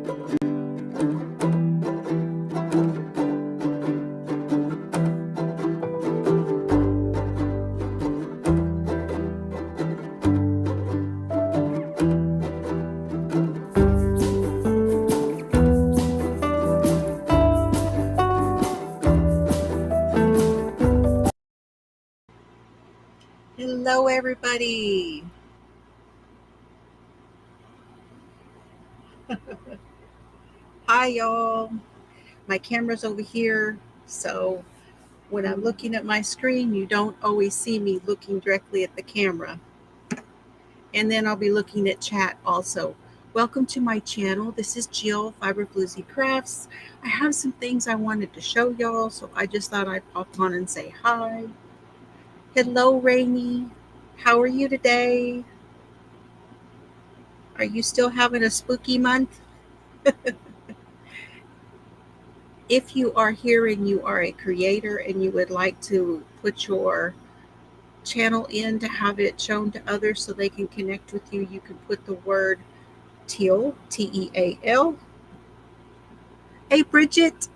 Hello, everybody. Hi, y'all. My camera's over here, so when I'm looking at my screen, you don't always see me looking directly at the camera. And then I'll be looking at chat also. Welcome to my channel. This is Jill, FiberFloozieCrafts. I have some things I wanted to show y'all, so I just thought I'd pop on and say hi. Hello, Rainy. How are you today? Are you still having a spooky month? If you are here and you are a creator and you would like to put your channel in to have it shown to others so they can connect with you, you can put the word teal, T-E-A-L. Hey, Bridget,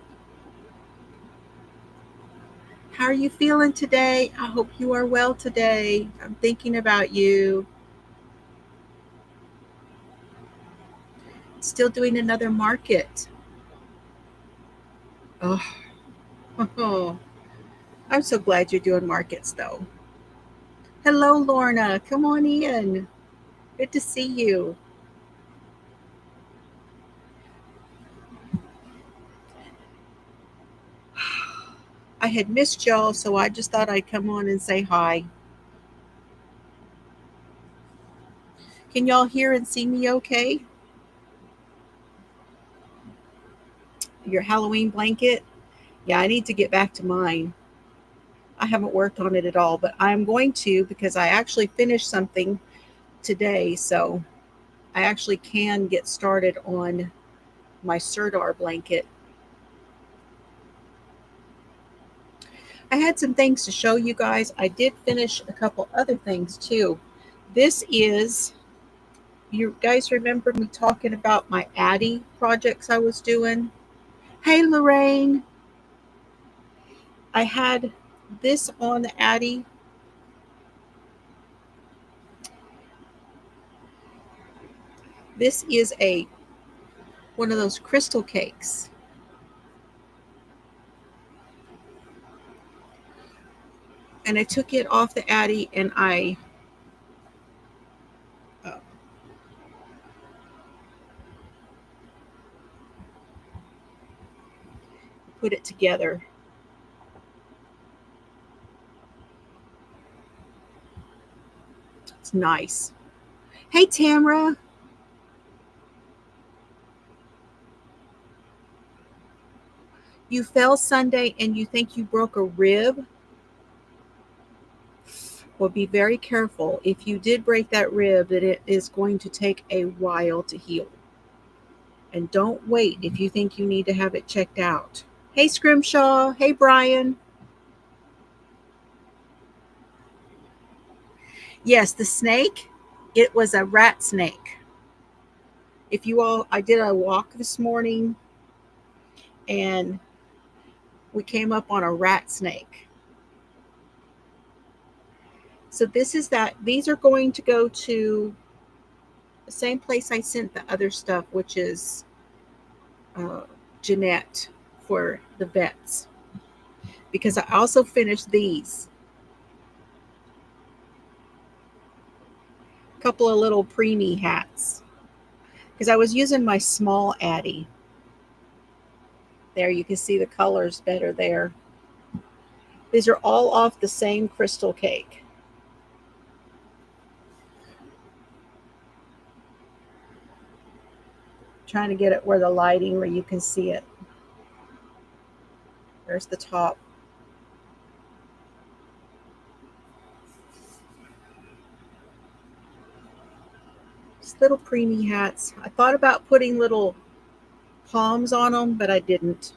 how are you feeling today? I hope you are well today. I'm thinking about you. Still doing another market. Oh, I'm so glad you're doing markets though. Hello, Lorna. Come on in. Good to see you. I had missed y'all, so I just thought I'd come on and say hi. Can y'all hear and see me okay? Your Halloween blanket? Yeah, I need to get back to mine. I haven't worked on it at all, but I'm going to because I actually finished something today, so I actually can get started on my Sirdar blanket. I had some things to show you guys. I did finish a couple other things too. This is, you guys remember me talking about my Addy projects I was doing? Hey, Lorraine. I had this on the Addy. This is one of those crystal cakes. And I took it off the Addy and I put it together. It's nice. Hey, Tamara. You fell Sunday and you think you broke a rib? Well, be very careful. If you did break that rib, that it is going to take a while to heal. And don't wait if you think you need to have it checked out. Hey, Scrimshaw. Hey, Brian. Yes, the snake, it was a rat snake. If you all, I did a walk this morning and we came up on a rat snake. So this is that. These are going to go to the same place I sent the other stuff, which is Jeanette for the vets. Because I also finished these. A couple of little preemie hats. Because I was using my small Addy. There, you can see the colors better there. These are all off the same crystal cake. Trying to get it where the lighting, where you can see it. There's the top. Just little preemie hats. I thought about putting little palms on them, but I didn't.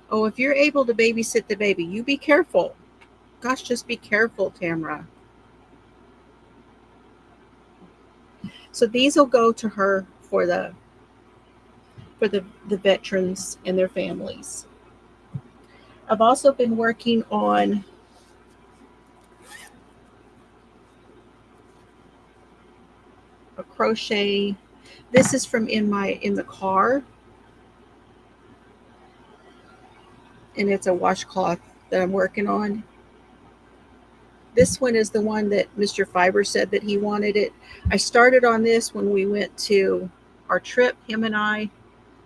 Oh, if you're able to babysit the baby, you be careful. Gosh, just be careful, Tamara. So these will go to her for the veterans and their families. I've also been working on a crochet. This is from in the car, and it's a washcloth that I'm working on. This one is the one that Mr. Fiber said that he wanted it. I started on this when we went to our trip, him and I,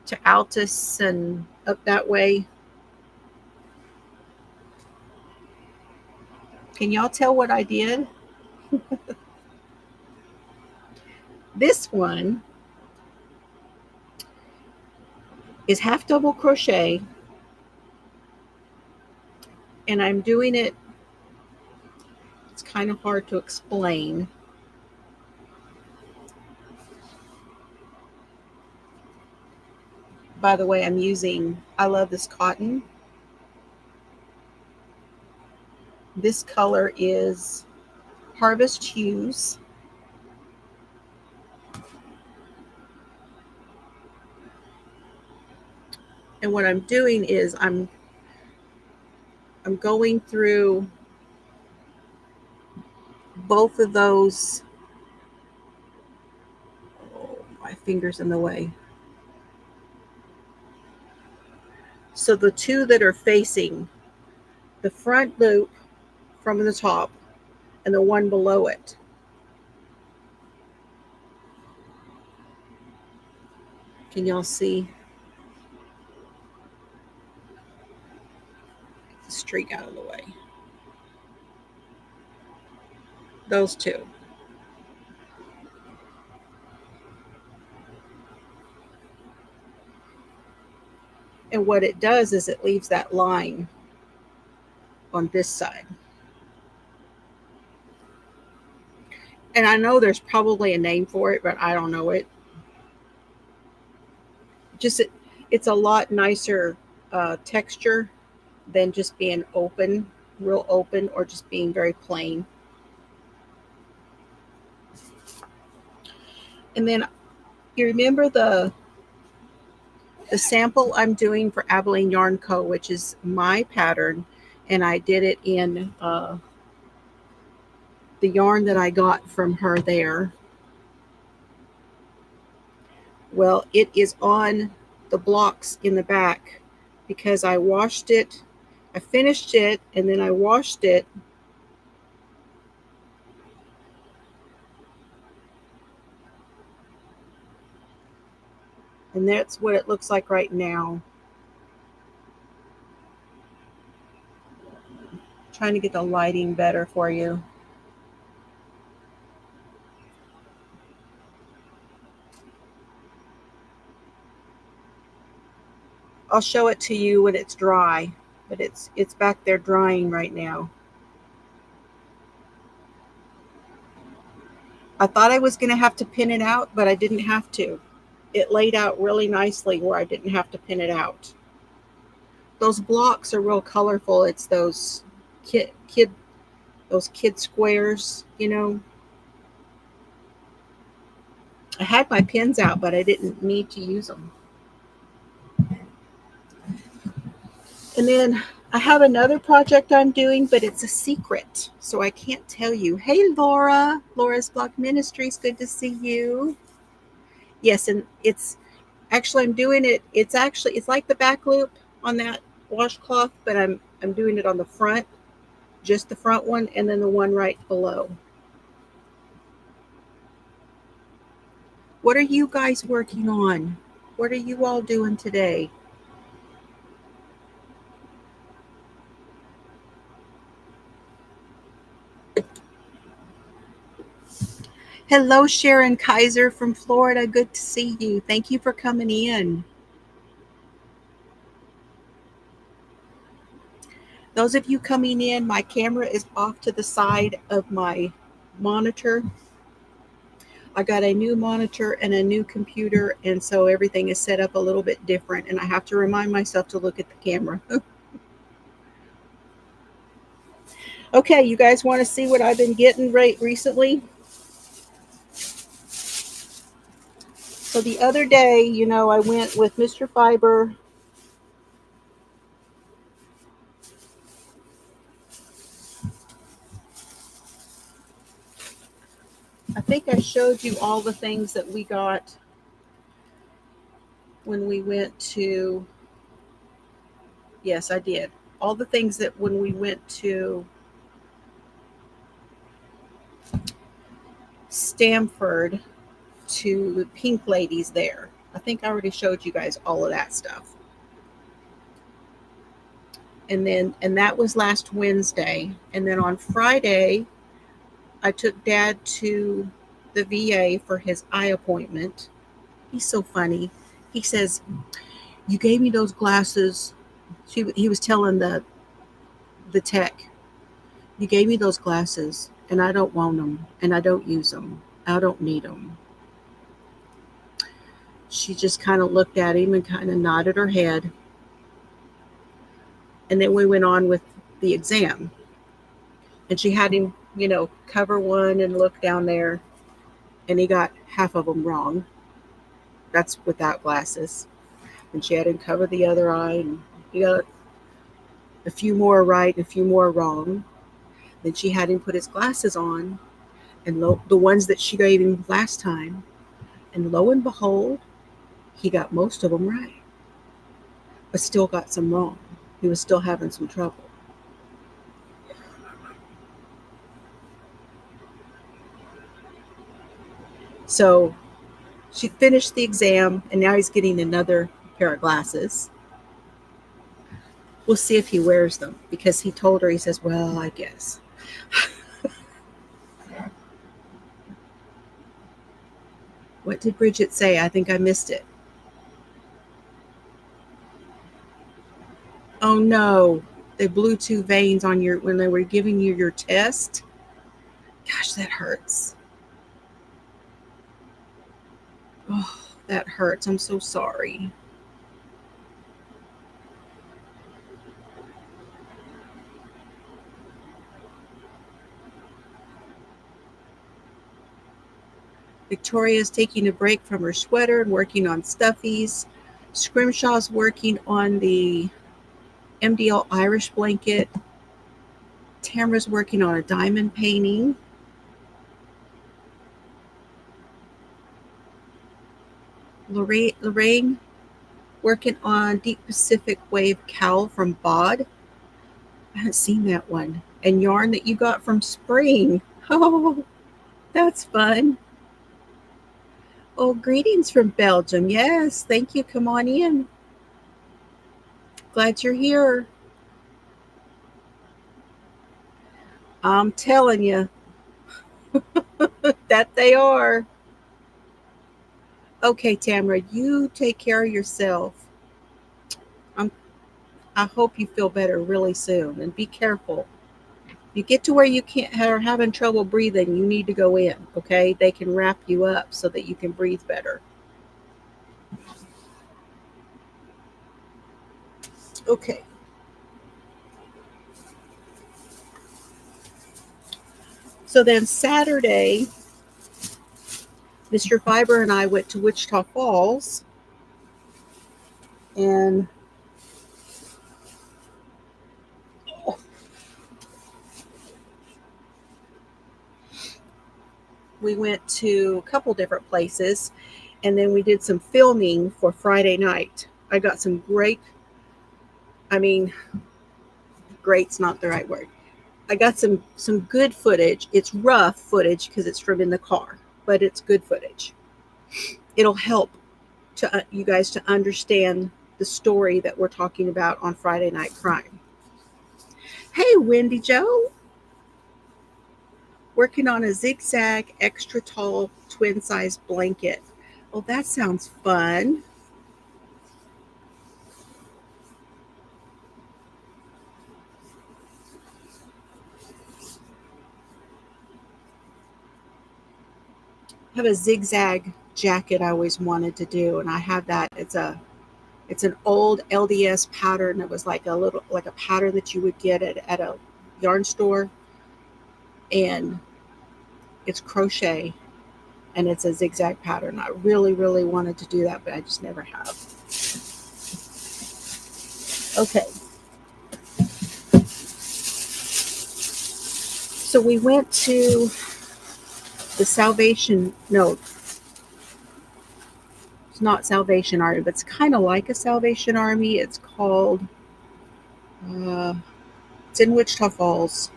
to Altus and up that way. Can y'all tell what I did? This one is half double crochet, and I'm doing it, it's kind of hard to explain. By the way, I love this cotton. This color is Harvest Hues. And what I'm doing is I'm going through both of those. Oh, my finger's in the way. So the two that are facing the front loop from the top and the one below it. Can y'all see? Get the streak out of the way. Those two. And what it does is it leaves that line on this side. And I know there's probably a name for it, but I don't know it. It's a lot nicer texture than just being open, real open, or just being very plain. And then you remember the sample I'm doing for Abilene Yarn Co., which is my pattern, and I did it in the yarn that I got from her there. Well, it is on the blocks in the back because I washed it. I finished it and then I washed it. And that's what it looks like right now. Trying to get the lighting better for you. I'll show it to you when it's dry, but it's back there drying right now. I thought I was going to have to pin it out, but I didn't have to. It laid out really nicely where I didn't have to pin it out. Those blocks are real colorful. It's those kid squares, you know. I had my pins out, but I didn't need to use them. And then I have another project I'm doing, but it's a secret, so I can't tell you. Hey, Laura. Laura's Block Ministries. Good to see you. Yes, and it's actually, I'm doing it. It's like the back loop on that washcloth, but I'm doing it on the front, just the front one, and then the one right below. What are you guys working on? What are you all doing today? Hello, Sharon Kaiser from Florida. Good to see you. Thank you for coming in. Those of you coming in, my camera is off to the side of my monitor. I got a new monitor and a new computer, and so everything is set up a little bit different, and I have to remind myself to look at the camera. Okay, you guys want to see what I've been getting recently? So the other day, I went with Mr. Fiber. I think I showed you all the things that we got when we went to, yes, I did. All the things that when we went to Stamford to the Pink Ladies there. I think I already showed you guys all of that stuff. And that was last Wednesday. And then on Friday, I took Dad to the VA for his eye appointment. He's so funny. He says, "You gave me those glasses." He was telling the tech, "You gave me those glasses, and I don't want them, and I don't use them. I don't need them." She just kind of looked at him and kind of nodded her head. And then we went on with the exam. And she had him, cover one and look down there. And he got half of them wrong. That's without glasses. And she had him cover the other eye, and he got a few more right and a few more wrong. Then she had him put his glasses on, and the ones that she gave him last time. And lo and behold, he got most of them right, but still got some wrong. He was still having some trouble. So she finished the exam, and now he's getting another pair of glasses. We'll see if he wears them, because he told her, he says, "Well, I guess." What did Bridget say? I think I missed it. Oh no, they blew 2 veins on when they were giving you your test. Gosh, that hurts. Oh, that hurts. I'm so sorry. Victoria's taking a break from her sweater and working on stuffies. Scrimshaw's working on the MDL Irish blanket. Tamara's working on a diamond painting. Lorraine working on Deep Pacific Wave cowl from Bod. I haven't seen that one. And yarn that you got from Spring. Oh, that's fun. Oh, greetings from Belgium. Yes, thank you. Come on in. Glad you're here. I'm telling you that they are. Okay, Tamara, you take care of yourself. I hope you feel better really soon, and be careful. You get to where you can't are having trouble breathing, you need to go in, okay? They can wrap you up so that you can breathe better. Okay. So then Saturday, Mr. Fiber and I went to Wichita Falls, and we went to a couple different places, and then we did some filming for Friday night. I got some great's not the right word. I got some good footage. It's rough footage because it's from in the car, but it's good footage. It'll help to you guys to understand the story that we're talking about on Friday Night Crime. Hey, Wendy Joe. Working on a zigzag extra tall twin size blanket. Oh, that sounds fun. I have a zigzag jacket I always wanted to do, and I have that. It's an old LDS pattern. It was like a pattern that you would get at a yarn store, and it's crochet, and it's a zigzag pattern. I really, really wanted to do that, but I just never have. Okay. So we went to the Salvation, no, it's not Salvation Army, but it's kind of like a Salvation Army. It's called, it's in Wichita Falls.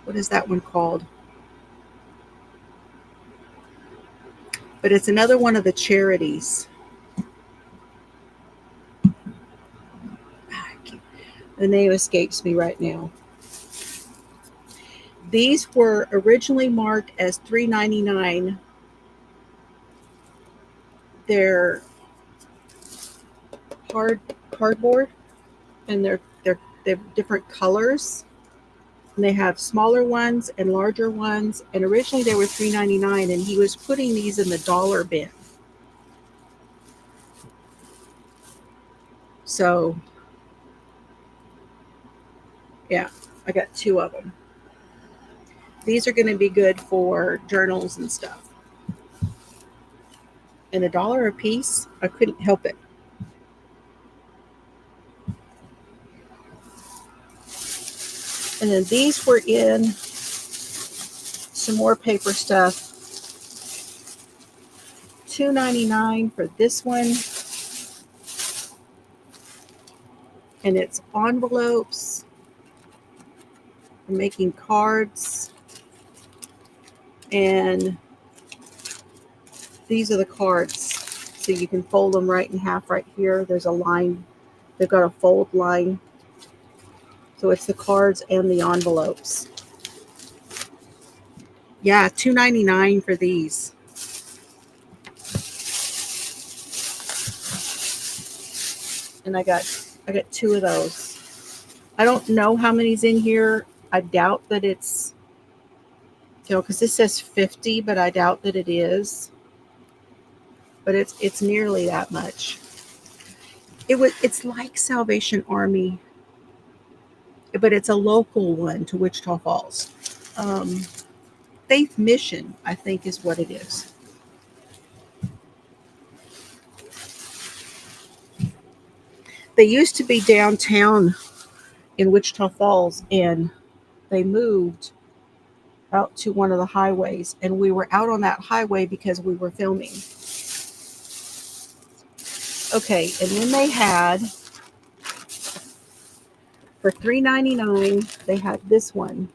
What is that one called? But it's another one of the charities. The name escapes me right now. These were originally marked as $3.99. They're cardboard, and they're different colors. And they have smaller ones and larger ones. And originally they were $3.99, and he was putting these in the dollar bin. So, yeah, I got 2 of them. These are going to be good for journals and stuff. And $1 a piece, I couldn't help it. And then these were in some more paper stuff. $2.99 for this one. And it's envelopes. I'm making cards. And these are the cards. So you can fold them right in half right here. There's a line. They've got a fold line. So it's the cards and the envelopes. Yeah, $2.99 for these. And I got 2 of those. I don't know how many's in here. I doubt that it's, because this says 50, but I doubt that it is. But it's nearly that much. It's like Salvation Army, but it's a local one to Wichita Falls. Faith Mission, I think, is what it is. They used to be downtown in Wichita Falls, and they moved out to one of the highways, and we were out on that highway because we were filming. Okay, and then they had, for $3.99, they had this one.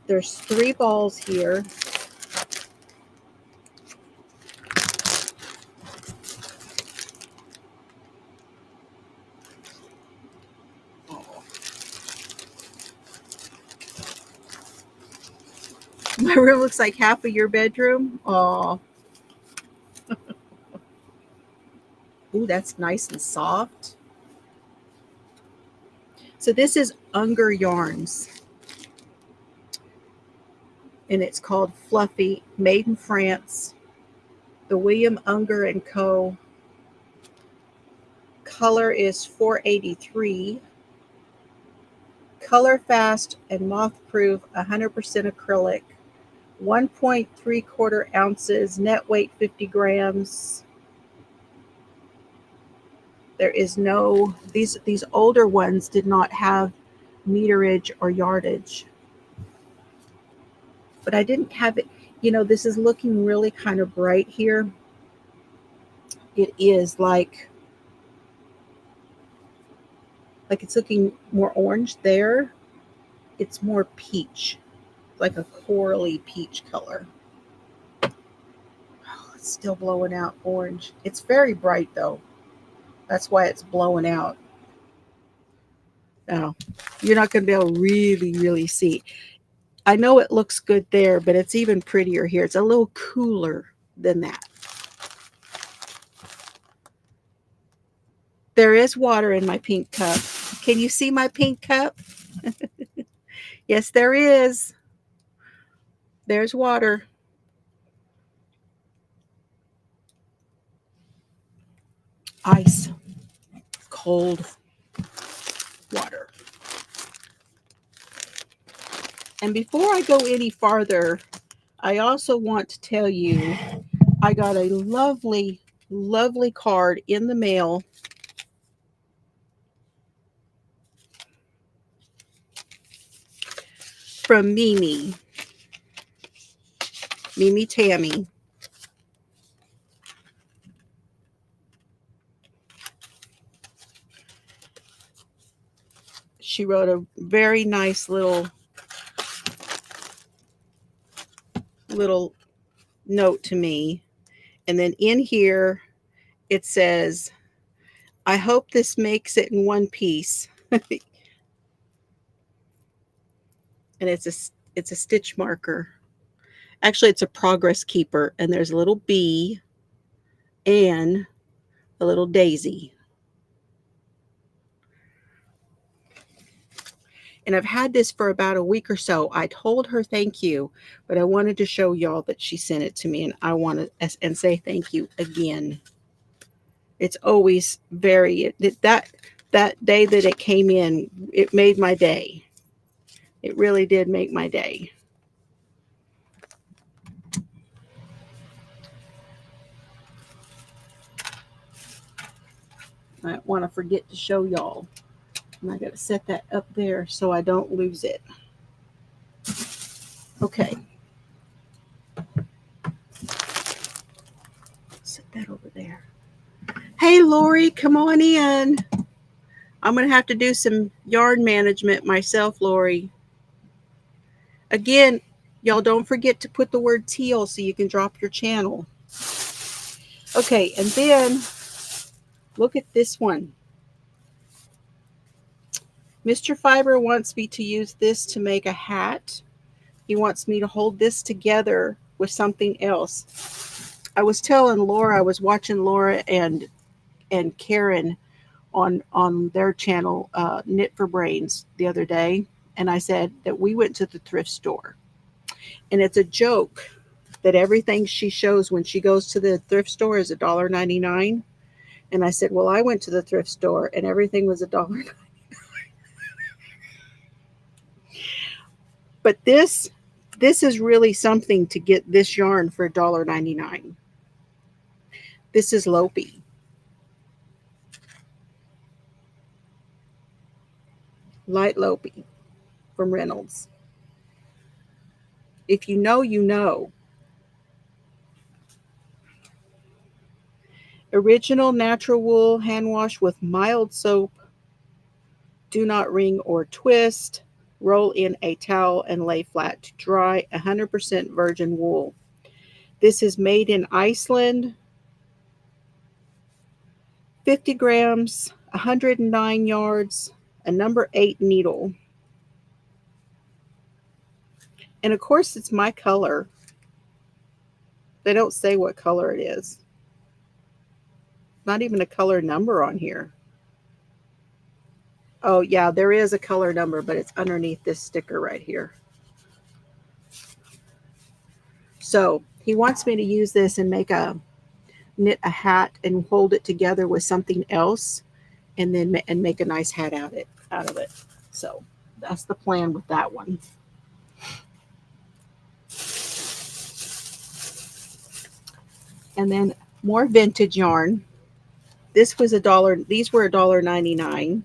There's 3 balls here. My room looks like half of your bedroom. Oh. Ooh, that's nice and soft. So this is Unger Yarns. And it's called Fluffy, made in France. The William Unger and Co. Color is 483. Color fast and moth proof, 100% acrylic. 1.75 ounces, net weight 50 grams. There is no, these older ones did not have meterage or yardage. But I didn't have it, this is looking really kind of bright here. It is like it's looking more orange there. It's more peach, like a corally peach color. Oh, it's still blowing out orange. It's very bright though. That's why it's blowing out. Now, you're not going to be able to really see. I know it looks good there, but it's even prettier here. It's a little cooler than that. There is water in my pink cup. Can you see my pink cup? Yes, there is. There's water. Ice. Cold water. And before I go any farther, I also want to tell you I got a lovely, lovely card in the mail from Mimi Tammy. She wrote a very nice little note to me. And then in here it says, I hope this makes it in one piece. And it's a stitch marker. Actually, it's a progress keeper, and there's a little bee and a little daisy. And I've had this for about a week or so. I told her thank you, but I wanted to show y'all that she sent it to me, and I want to and say thank you again. It's always very that day that it came in, it made my day. It really did make my day. I don't want to forget to show y'all. And I got to set that up there so I don't lose it. Okay. Set that over there. Hey, Lori, come on in. I'm going to have to do some yarn management myself, Lori. Again, y'all don't forget to put the word teal so you can drop your channel. Okay, and then look at this one. Mr. Fiber wants me to use this to make a hat. He wants me to hold this together with something else. I was telling Laura, I was watching Laura and Karen on their channel, Knit for Brains, the other day, and I said that we went to the thrift store. And it's a joke that everything she shows when she goes to the thrift store is $1.99. And I said, well, I went to the thrift store and everything was $1.99. But this is really something to get this yarn for $1.99. This is Lopi. Light Lopi from Reynolds. If you know, you know. Original natural wool hand wash with mild soap. Do not wring or twist. Roll in a towel and lay flat to dry. 100% virgin wool. This is made in Iceland. 50 grams, 109 yards, a number 8 needle. And of course, it's my color. They don't say what color it is. Not even a color number on here. Oh, yeah, there is a color number, but it's underneath this sticker right here. So he wants me to use this and knit a hat and hold it together with something else, and then make a nice hat out of it. So that's the plan with that one. And then more vintage yarn. This was $1. These were $1.99,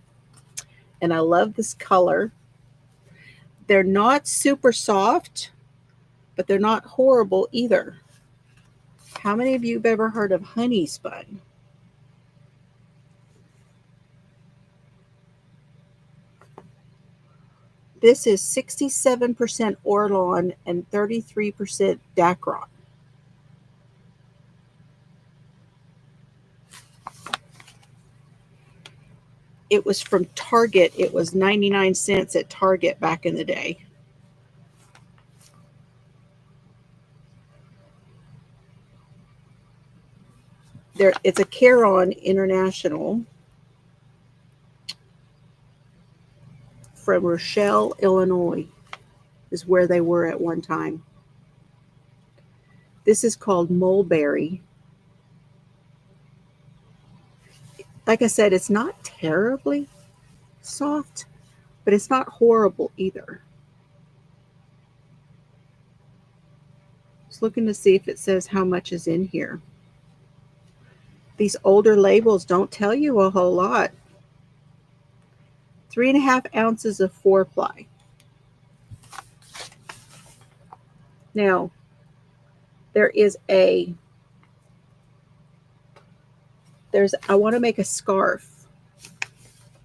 and I love this color. They're not super soft, but they're not horrible either. How many of you have ever heard of honey spun? This is 67% Orlon and 33% Dacron. It was from Target. It was 99 cents at Target back in the day. It's a Caron International from Rochelle, Illinois, is where they were at one time. This is called Mulberry. Like I said, it's not terribly soft, but it's not horrible either. just looking to see if it says how much is in here. These older labels don't tell you a whole lot. 3.5 ounces of 4-ply. Now, I want to make a scarf.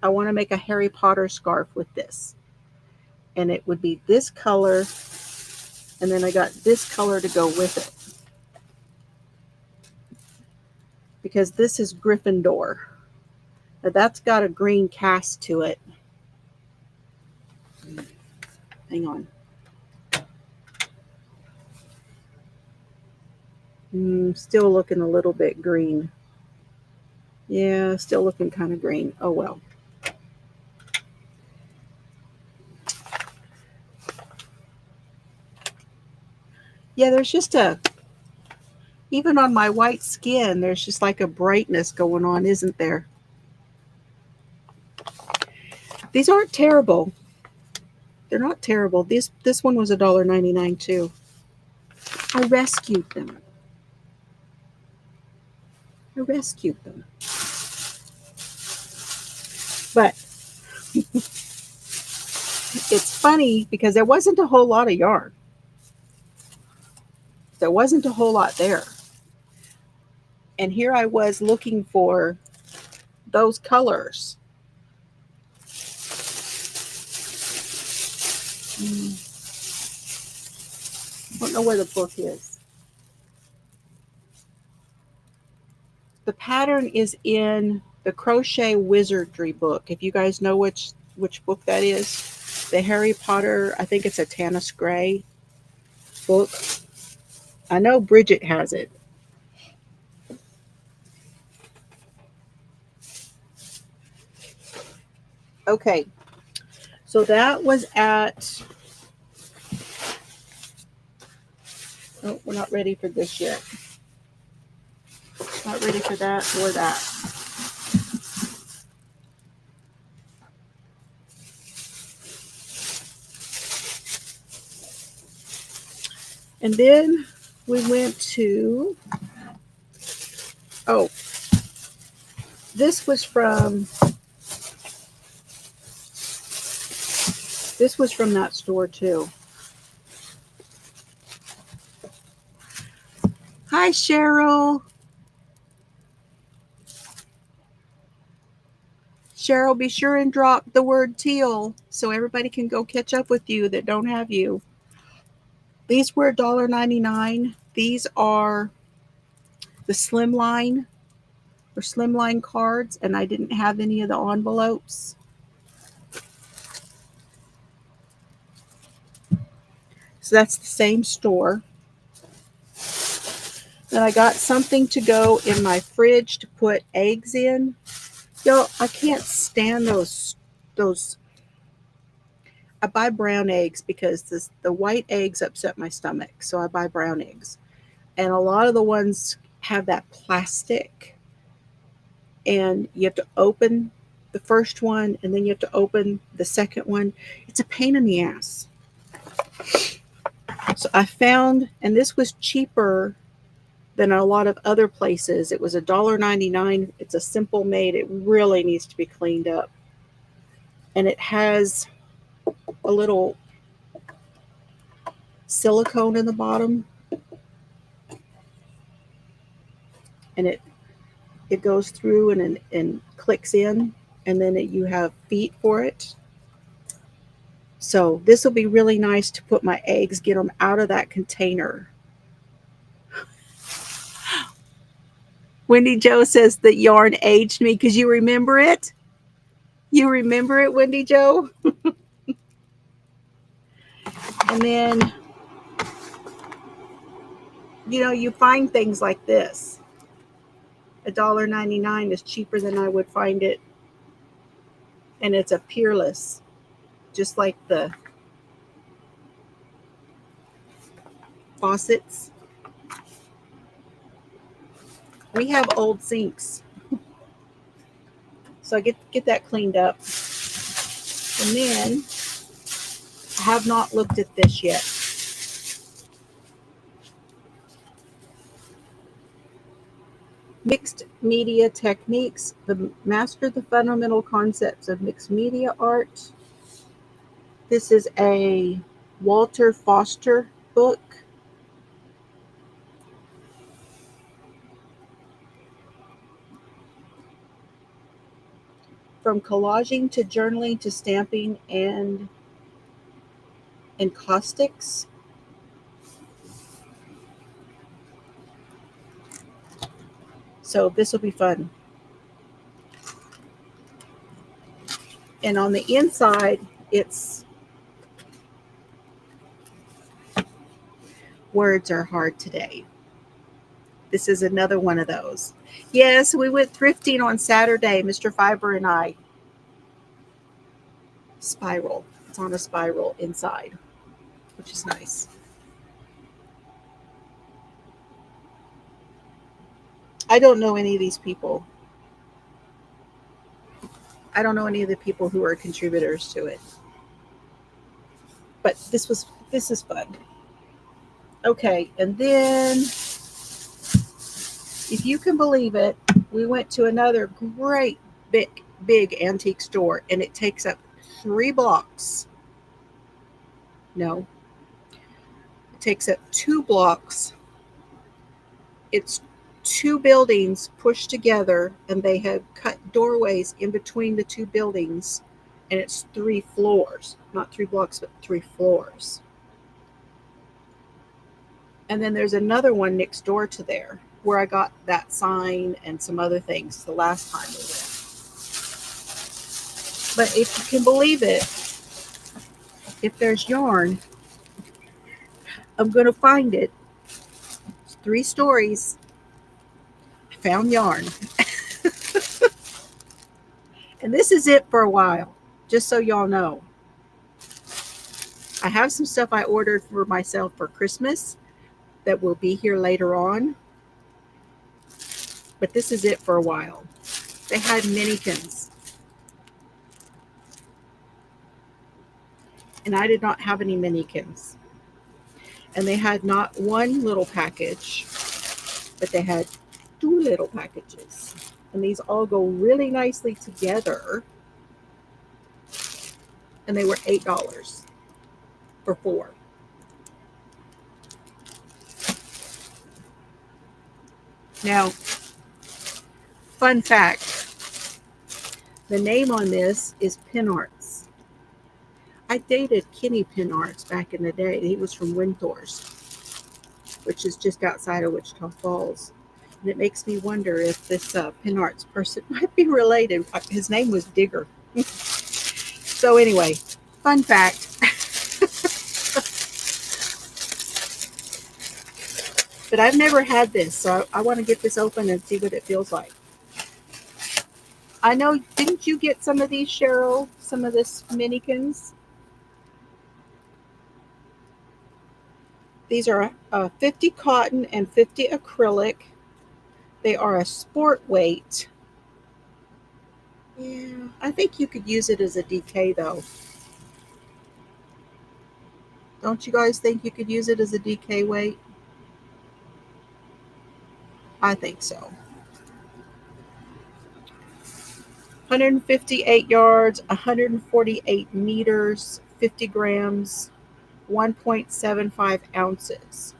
I want to make a Harry Potter scarf with this. And it would be this color, and then I got this color to go with it. Because this is Gryffindor. Now that's got a green cast to it. Hang on. Still looking a little bit green. Yeah, still looking kind of green. Oh well. Yeah, there's just even on my white skin, there's just like a brightness going on, isn't there? These aren't terrible. They're not terrible. This one was $1.99 too. I rescued them. But it's funny because there wasn't a whole lot of yarn. There wasn't a whole lot there. And here I was looking for those colors. I don't know where the book is. The pattern is in the Crochet Wizardry book. If you guys know which book that is, the Harry Potter, I think it's a Tanis Gray book. I know Bridget has it. Okay, so that was at, oh, we're not ready for this yet. Not ready for that or that. And then we went to, oh, this was from that store too. Hi, Cheryl. Cheryl, be sure and drop the word teal so everybody can go catch up with you that don't have you. These were $1.99. These are the slimline or slimline cards, and I didn't have any of the envelopes. So that's the same store. Then I got something to go in my fridge to put eggs in. Y'all, I can't stand those. I buy brown eggs because the white eggs upset my stomach. So I buy brown eggs. And a lot of the ones have that plastic. And you have to open the first one, and then you have to open the second one. It's a pain in the ass. So I found, and this was cheaper than a lot of other places. It was $1.99. It's a simple made. It really needs to be cleaned up. And it has a little silicone in the bottom. And it goes through and clicks in. And then you have feet for it. So this will be really nice to put my eggs, get them out of that container. Wendy Jo says that yarn aged me because you remember it. You remember it, Wendy Jo? And then, you find things like this. $1.99 is cheaper than I would find it. And it's a Peerless, just like the faucets. We have old sinks. So I get that cleaned up. And then I have not looked at this yet. Mixed media techniques, master the fundamental concepts of mixed media art. This is a Walter Foster book. From collaging to journaling to stamping and encaustics. So this will be fun. And on the inside, it's words are hard today. This is another one of those. Yes, we went thrifting on Saturday, Mr. Fiber and I. Spiral. It's on a spiral inside, which is nice. I don't know any of these people. I don't know any of the people who are contributors to it. But this is fun. Okay, and then if you can believe it, we went to another great big antique store, and it takes up 3 blocks. No, it takes up 2 blocks. It's 2 buildings pushed together, and they have cut doorways in between the 2 buildings, and it's 3 floors. Not 3 blocks, but 3 floors. And then there's another one next door to there where I got that sign and some other things the last time we went. But if you can believe it, if there's yarn, I'm going to find it. It's 3 stories. I found yarn. And this is it for a while, just so y'all know. I have some stuff I ordered for myself for Christmas that will be here later on. But this is it for a while. They had minikins. And I did not have any minikins. And they had not one little package, but they had 2 little packages. And these all go really nicely together. And they were $8 for 4. Now, fun fact, the name on this is Pin Arts. I dated Kenny Pin Arts back in the day. He was from Windthorst, which is just outside of Wichita Falls. And it makes me wonder if this Pin Arts person might be related. His name was Digger. So anyway, fun fact. But I've never had this, so I want to get this open and see what it feels like. I know, didn't you get some of these, Cheryl? Some of this minikins? These are 50 cotton and 50 acrylic. They are a sport weight. Yeah, I think you could use it as a DK though. Don't you guys think you could use it as a DK weight? I think so. 158 yards, 148 meters, 50 grams, 1.75 ounces.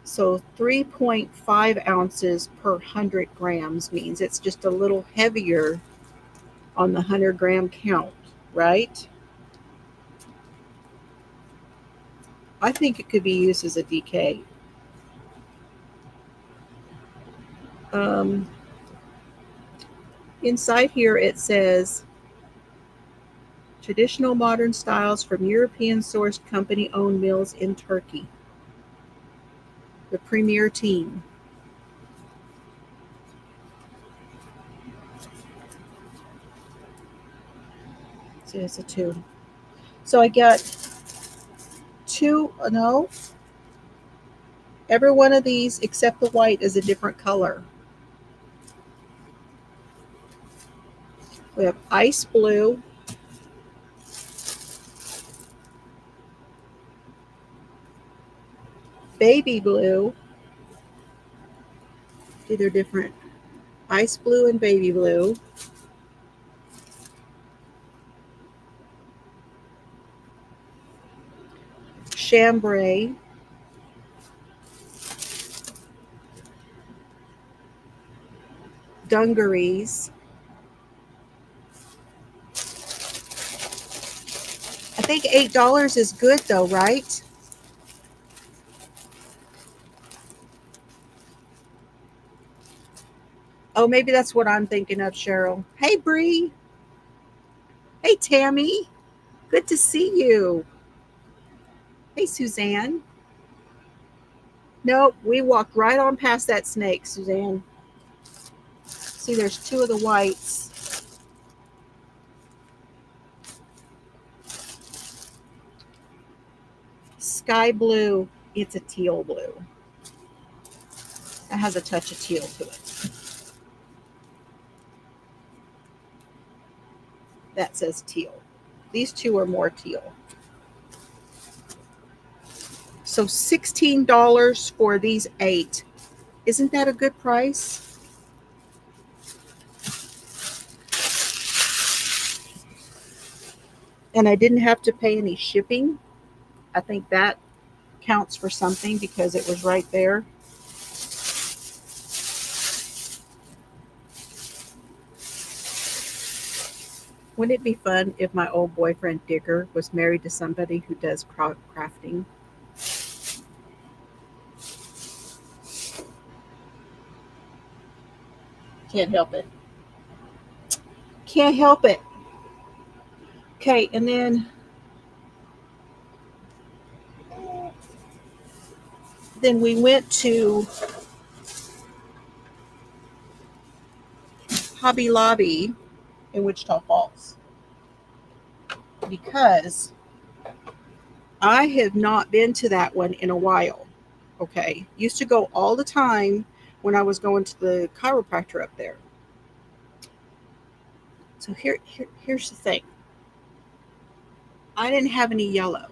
So 3.5 ounces per 100 grams means it's just a little heavier on the 100-gram count, right? I think it could be used as a DK. Inside here it says, traditional modern styles from European-sourced company-owned mills in Turkey. The premier team. So it's a 2. So I got 2, no. Every one of these except the white is a different color. We have ice blue, baby blue, See, they're different. Ice blue and baby blue. Chambray. Dungarees. I think $8 is good though, right? Oh, maybe that's what I'm thinking of, Cheryl. Hey, Bree. Hey, Tammy. Good to see you. Hey, Suzanne. Nope, we walked right on past that snake, Suzanne. See, there's two of the whites. Sky blue. It's a teal blue. It has a touch of teal to it. That says teal. These two are more teal. So $16 for these 8. Isn't that a good price? And I didn't have to pay any shipping. I think that counts for something because it was right there. Wouldn't it be fun if my old boyfriend Digger was married to somebody who does crafting? Can't help it. Can't help it. Okay, and then we went to Hobby Lobby in Wichita Falls because I have not been to that one in a while. Okay, used to go all the time when I was going to the chiropractor up there. So here's the thing. I didn't have any yellow.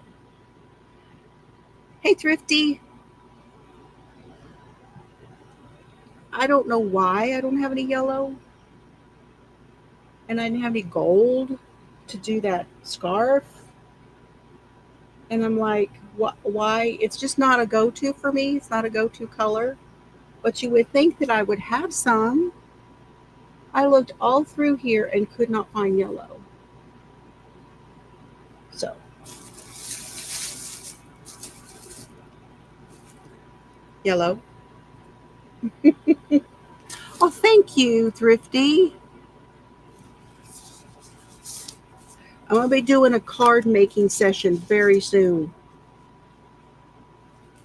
Hey, Thrifty. I don't know why I don't have any yellow. And I didn't have any gold to do that scarf. And I'm like, why? It's just not a go-to for me. It's not a go-to color. But you would think that I would have some. I looked all through here and could not find yellow. So. Yellow. Oh, thank you, Thrifty. I'm going to be doing a card making session very soon.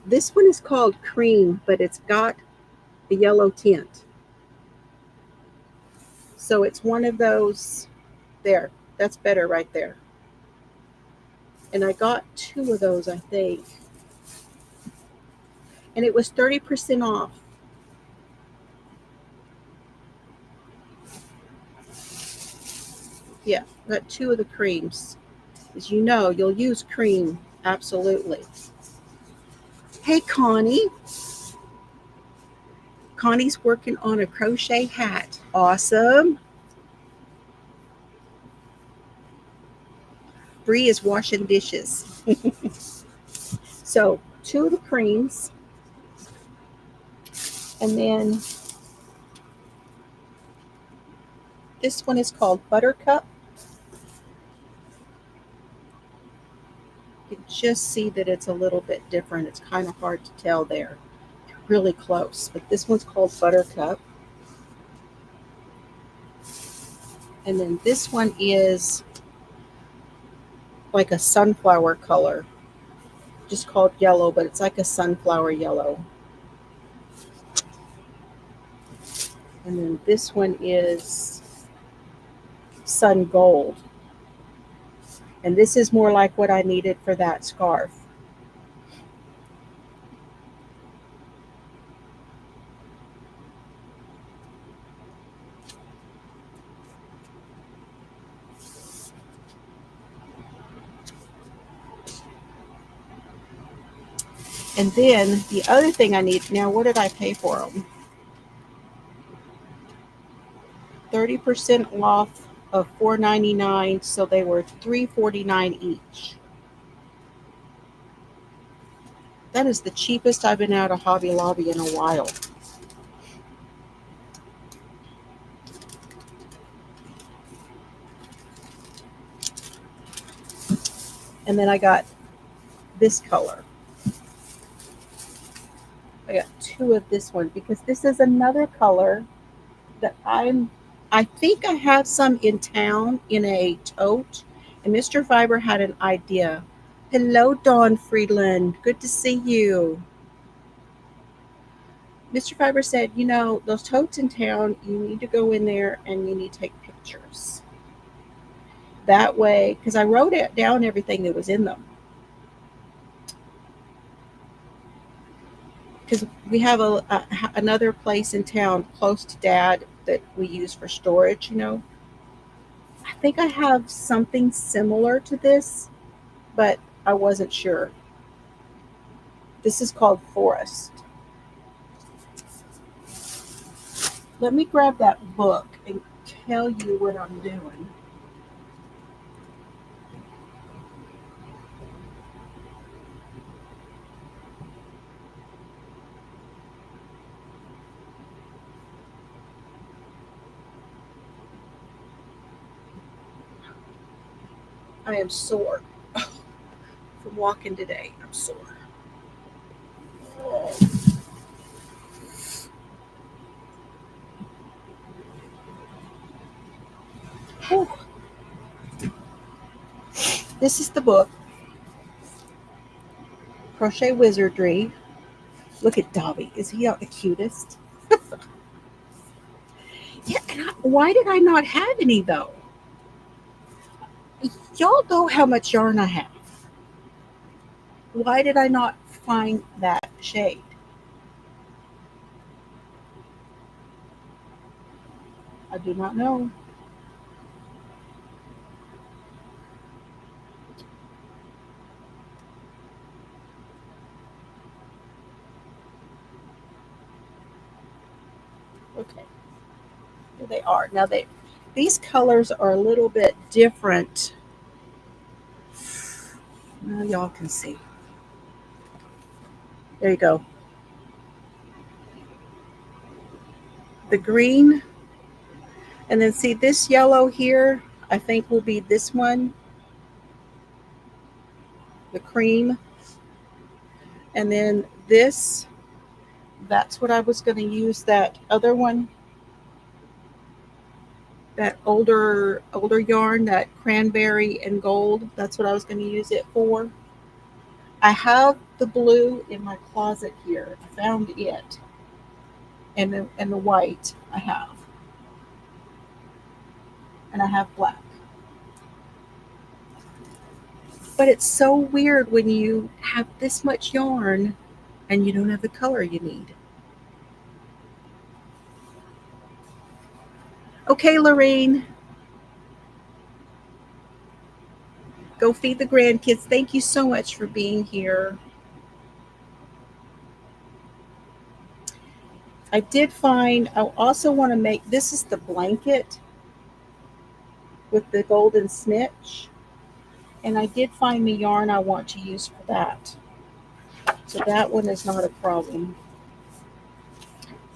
This one is called Cream, but it's got a yellow tint. So it's one of those, there, that's better right there. And I got 2 of those, I think. And it was 30% off. Yeah, got 2 of the creams. As you know, you'll use cream, absolutely. Hey, Connie. Connie's working on a crochet hat. Awesome. Bree is washing dishes. So 2 of the creams. And then this one is called Buttercup. You can just see that it's a little bit different. It's kind of hard to tell there. Really close. But this one's called Buttercup. And then this one is like a sunflower color. Just called yellow, but it's like a sunflower yellow. And then this one is sun gold. And this is more like what I needed for that scarf. And then the other thing I need, now what did I pay for them? 30% off of $4.99, so they were $3.49 each. That is the cheapest I've been out of Hobby Lobby in a while. And then I got this color. I got two of this one because this is another color that I think I have some in town in a tote. And Mr. Fiber had an idea. Hello, Dawn Friedland. Good to see you. Mr. Fiber said, you know, those totes in town, you need to go in there and you need to take pictures. That way, because I wrote it down everything that was in them. Because we have another place in town close to Dad that we use for storage, you know. I think I have something similar to this, but I wasn't sure. This is called Forest. Let me grab that book and tell you what I'm doing. I am sore from walking today. I'm sore. Whew. This is the book, Crochet Wizardry. Look at Dobby. Is he out the cutest? Yeah, and why did I not have any though? Y'all know how much yarn I have. Why did I not find that shade? I do not know. Okay, here they are. Now these colors are a little bit different. Now y'all can see. There you go. The green, and then see this yellow here, I think will be this one, the cream. And then this, that's what I was going to use, that other one, that older yarn, that cranberry and gold. That's what I was going to use it for. I have the blue in my closet here. I found it. And the white I have. And I have black. But it's so weird when you have this much yarn and you don't have the color you need. Okay, Lorraine. Go feed the grandkids. Thank you so much for being here. I did find, I also want to make, this is the blanket with the golden snitch. And I did find the yarn I want to use for that. So that one is not a problem.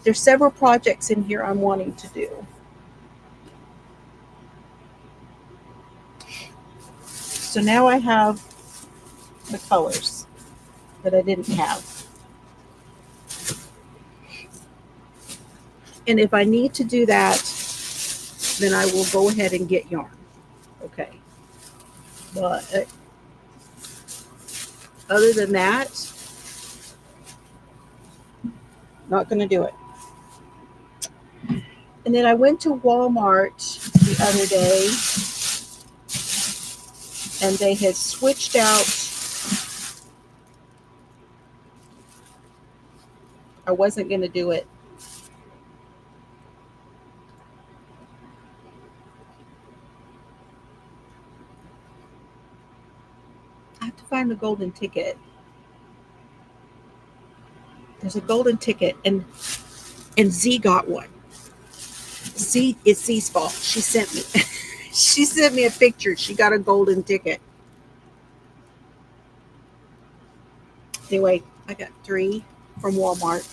There's several projects in here I'm wanting to do. So now I have the colors that I didn't have. And if I need to do that, then I will go ahead and get yarn. Okay. But other than that, not going to do it. And then I went to Walmart the other day, and they had switched out. I wasn't going to do it. I have to find the golden ticket. There's a golden ticket, and Z got one. See, it's C's fault. She sent me. She sent me a picture. She got a golden ticket. Anyway, I got 3 from Walmart.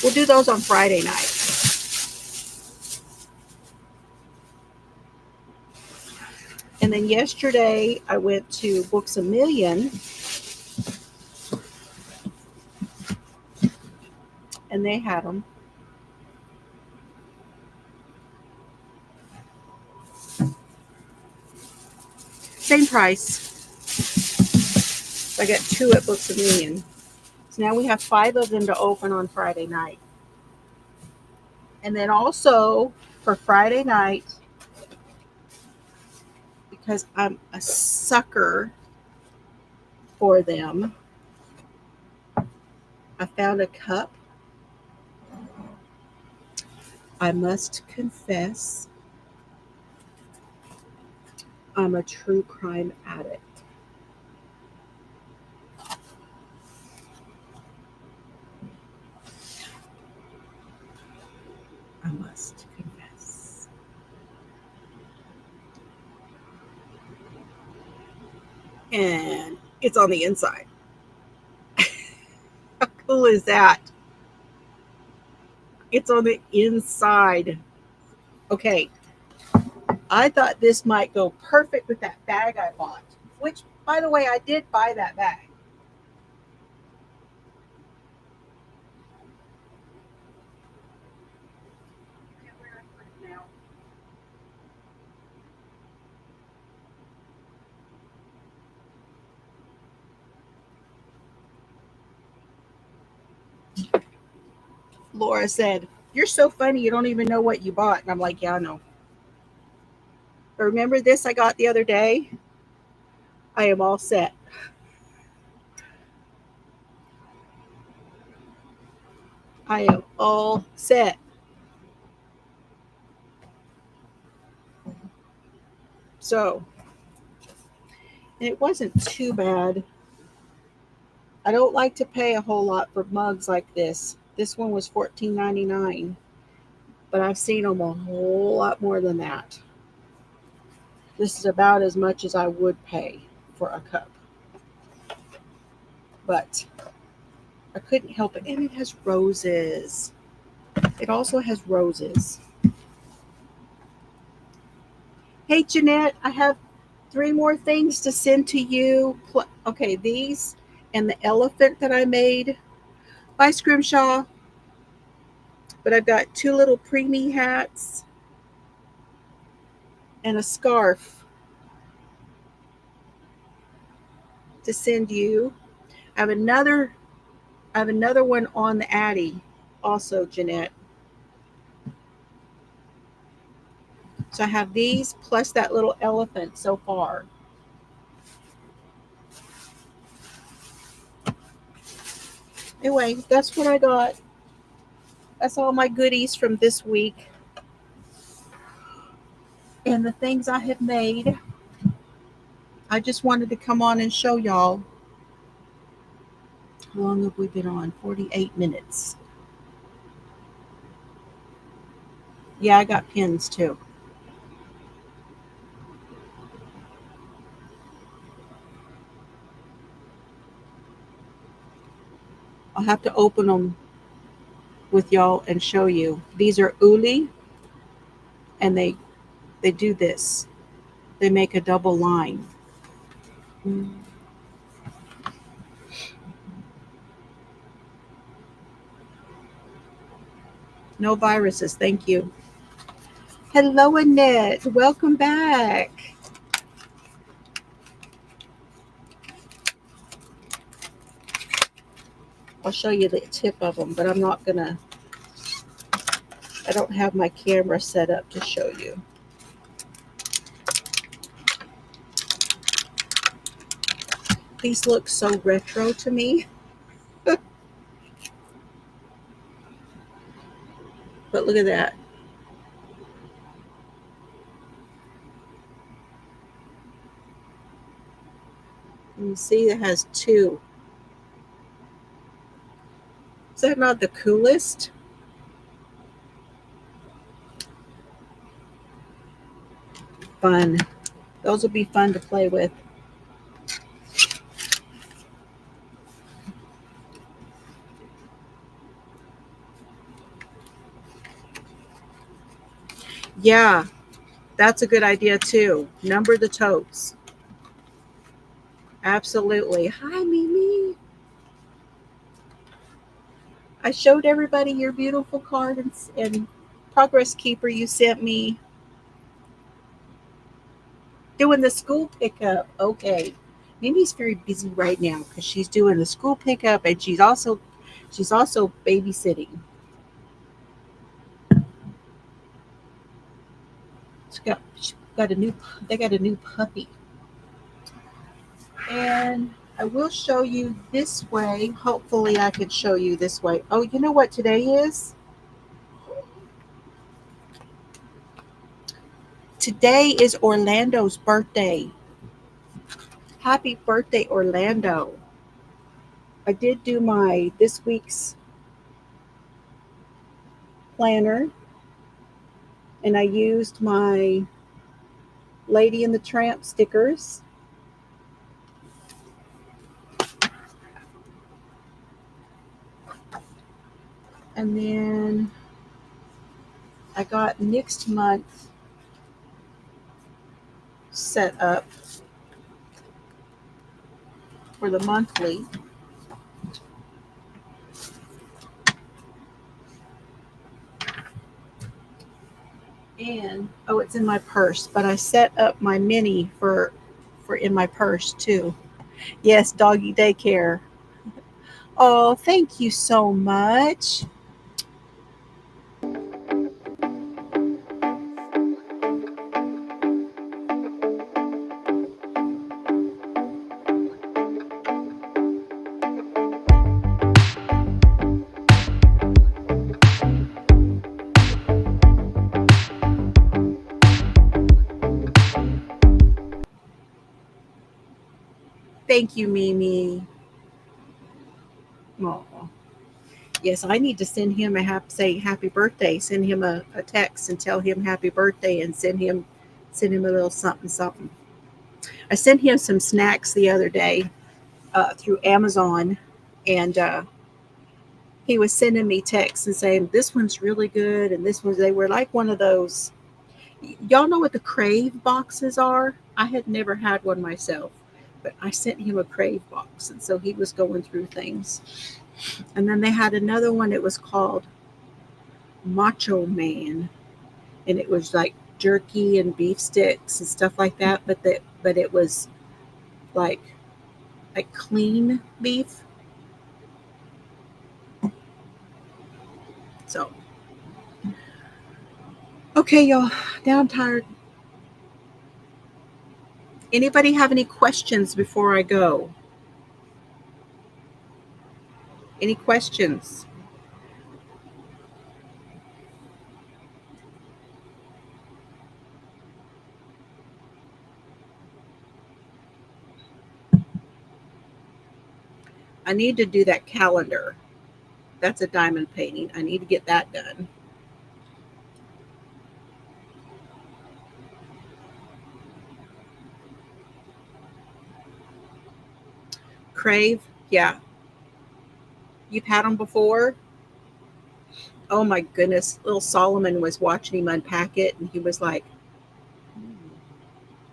We'll do those on Friday night. And then yesterday I went to Books A Million, and they had them. Same price. I got 2 at Books A Million. So now we have 5 of them to open on Friday night. And then also for Friday night, because I'm a sucker for them, I found a cup. I must confess, I'm a true crime addict. I must confess. And it's on the inside. How cool is that? It's on the inside. Okay. I thought this might go perfect with that bag I bought, which, by the way, I did buy that bag. Laura said, "You're so funny, you don't even know what you bought." And I'm like, "Yeah, I know. But remember this I got the other day? I am all set." I am all set. So, and it wasn't too bad. I don't like to pay a whole lot for mugs like this. This one was $14.99, but I've seen them a whole lot more than that. This is about as much as I would pay for a cup. But I couldn't help it. And it has roses. It also has roses. Hey, Jeanette, I have 3 more things to send to you. Okay, these and the elephant that I made by Scrimshaw. But I've got 2 little preemie hats and a scarf to send you. I have another one on the Addy also, Jeanette. So I have these plus that little elephant so far. Anyway, that's what I got. That's all my goodies from this week. And the things I have made. I just wanted to come on and show y'all. How long have we been on? 48 minutes. Yeah, I got pins too. I'll have to open them with y'all and show you. These are uli, and they do this. They make a double line. No viruses, thank you. Hello, Annette. Welcome back. I'll show you the tip of them, but I'm not gonna. I don't have my camera set up to show you. These look so retro to me. But look at that. You see it has 2. that not the coolest? Fun. Those will be fun to play with. Yeah, that's a good idea too. Number the totes. Absolutely. Hi, Mimi. I showed everybody your beautiful card and progress keeper you sent me. Doing the school pickup. Okay. Mimi's very busy right now because she's doing the school pickup and she's also babysitting. She got a new they got a new puppy. And I will show you this way. Hopefully I can show you this way. Oh, you know what today is? Today is Orlando's birthday. Happy birthday, Orlando. I did do my this week's planner and I used my Lady and the Tramp stickers. And then I got next month set up for the monthly. And oh, it's in my purse, but I set up my mini for in my purse too. Yes, doggy daycare. Oh, thank you so much. Thank you, Mimi. Oh, yes, I need to send him say happy birthday. Send him a text and tell him happy birthday and send him a little something something. I sent him some snacks the other day through Amazon, and he was sending me texts and saying this one's really good and this one's they were like one of those. Y'all know what the Crave boxes are? I had never had one myself, but I sent him a Crave box, and so he was going through things. And then they had another one. It was called Macho Man, and it was like jerky and beef sticks and stuff like that. But it was like clean beef. So okay, y'all. Now I'm tired. Anybody have any questions before I go? Any questions? I need to do that calendar. That's a diamond painting. I need to get that done. Crave, yeah. You've had them before? Oh my goodness. Little Solomon was watching him unpack it, and he was like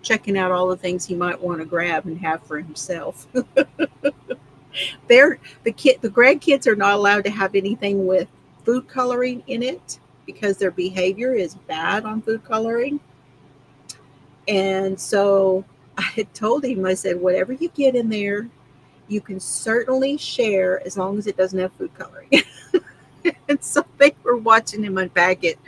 checking out all the things he might want to grab and have for himself. The grandkids are not allowed to have anything with food coloring in it because their behavior is bad on food coloring. And so I had told him, I said, whatever you get in there, you can certainly share as long as it doesn't have food coloring. And so they were watching him unpack it.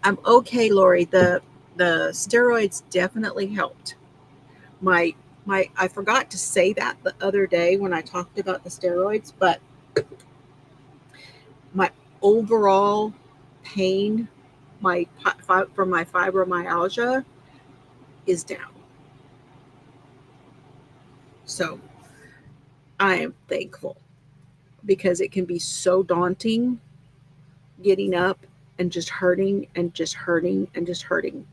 I'm okay, Lori. The steroids definitely helped. My I forgot to say that the other day when I talked about the steroids, but my overall pain, from my fibromyalgia is down. So I am thankful, because it can be so daunting getting up and just hurting and just hurting and just hurting.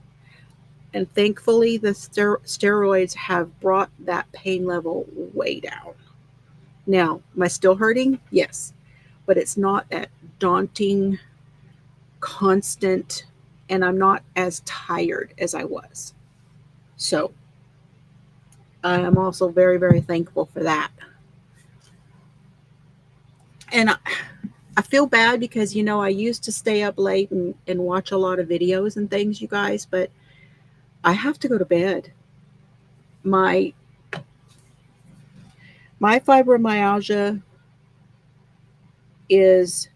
And thankfully, the steroids have brought that pain level way down. Now, am I still hurting? Yes, but it's not that daunting, constant, and I'm not as tired as I was. So I am also very, very thankful for that. And I feel bad because, I used to stay up late and watch a lot of videos and things, you guys, but I have to go to bed. My my fibromyalgia is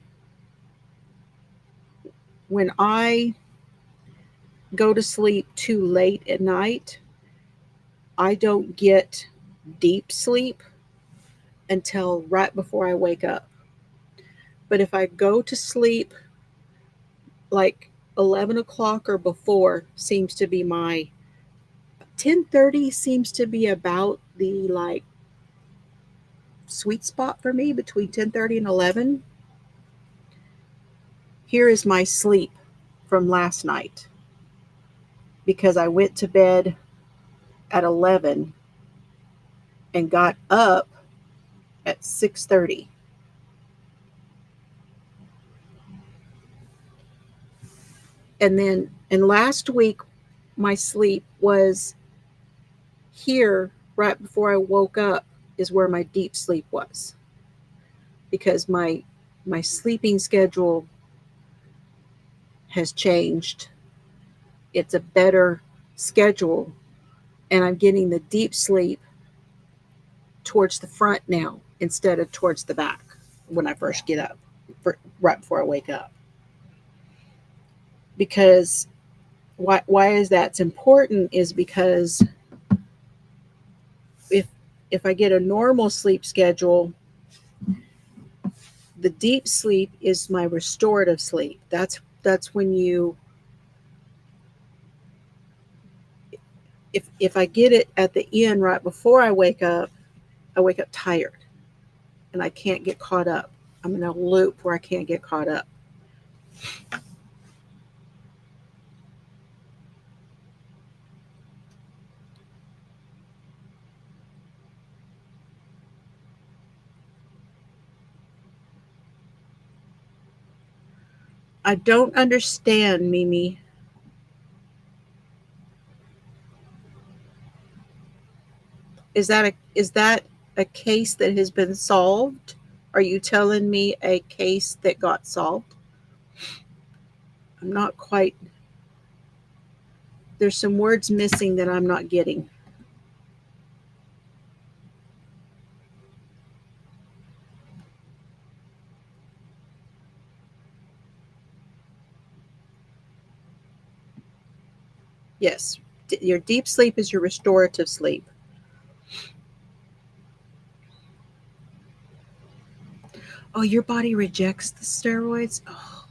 when I go to sleep too late at night, I don't get deep sleep until right before I wake up. But if I go to sleep like 11 o'clock or before, seems to be my 10:30 seems to be about the like sweet spot for me, between 10:30 and 11. Here is my sleep from last night, because I went to bed at 11 and got up at 6:30. And last week my sleep was here right before I woke up, is where my deep sleep was, because my sleeping schedule has changed. It's a better schedule, and I'm getting the deep sleep towards the front now instead of towards the back when I first get up, right before I wake up. Because why is that it's important is because if if I get a normal sleep schedule, the deep sleep is my restorative sleep. That's when if I get it at the end right before I wake up tired and I can't get caught up. I'm in a loop where I can't get caught up. I don't understand, Mimi. Is that a case that has been solved? Are you telling me a case that got solved? I'm not quite. There's some words missing that I'm not getting. Yes, your deep sleep is your restorative sleep. Oh, your body rejects the steroids? Oh.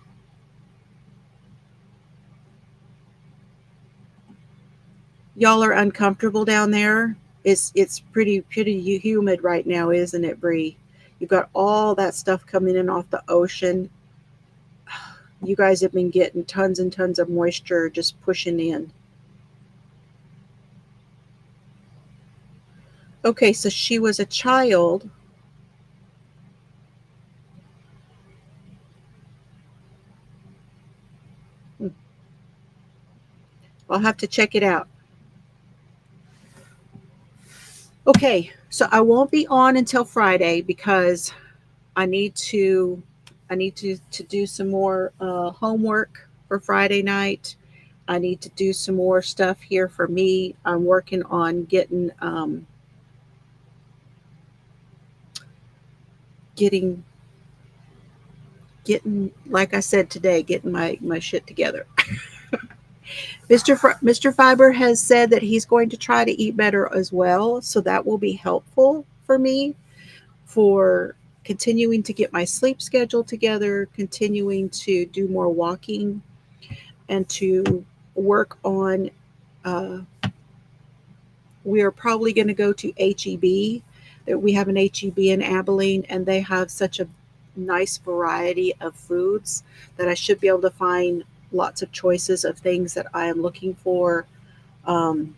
Y'all are uncomfortable down there. It's pretty humid right now, isn't it, Bree? You've got all that stuff coming in off the ocean. You guys have been getting tons and tons of moisture just pushing in. Okay, so she was a child. I'll have to check it out. Okay, so I won't be on until Friday because I need to to do some more homework for Friday night. I need to do some more stuff here for me. I'm working on getting like I said today, getting my shit together. Mr. Fiber has said that he's going to try to eat better as well, so that will be helpful for me for continuing to get my sleep schedule together, continuing to do more walking, and to work on uh, we are probably going to go to HEB. We have an HEB in Abilene, and they have such a nice variety of foods that I should be able to find lots of choices of things that I am looking for, um,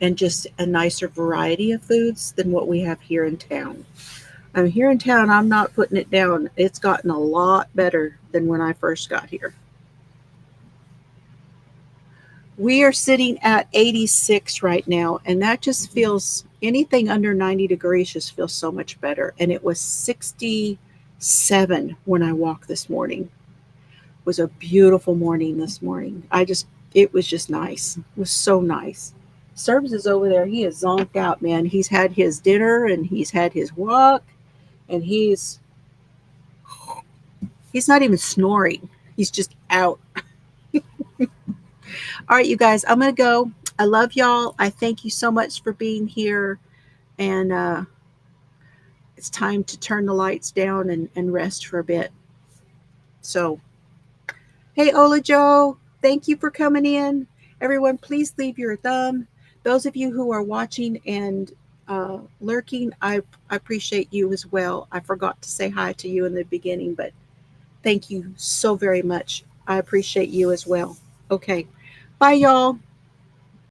and just a nicer variety of foods than what we have here in town. Here in town, I'm not putting it down. It's gotten a lot better than when I first got here. We are sitting at 86 right now, and that just feels, anything under 90 degrees just feels so much better. And it was 67 when I walked this morning. It was a beautiful morning this morning. It was just nice. It was so nice. Serbs is over there. He is zonked out, man. He's had his dinner and he's had his walk, and he's not even snoring. He's just out. All right, you guys, I'm going to go. I love y'all. I thank you so much for being here. And it's time to turn the lights down and rest for a bit. So, hey, Ola Joe, thank you for coming in. Everyone, please leave your thumb. Those of you who are watching and lurking, I appreciate you as well. I forgot to say hi to you in the beginning, but thank you so very much. I appreciate you as well. Okay. Bye, y'all.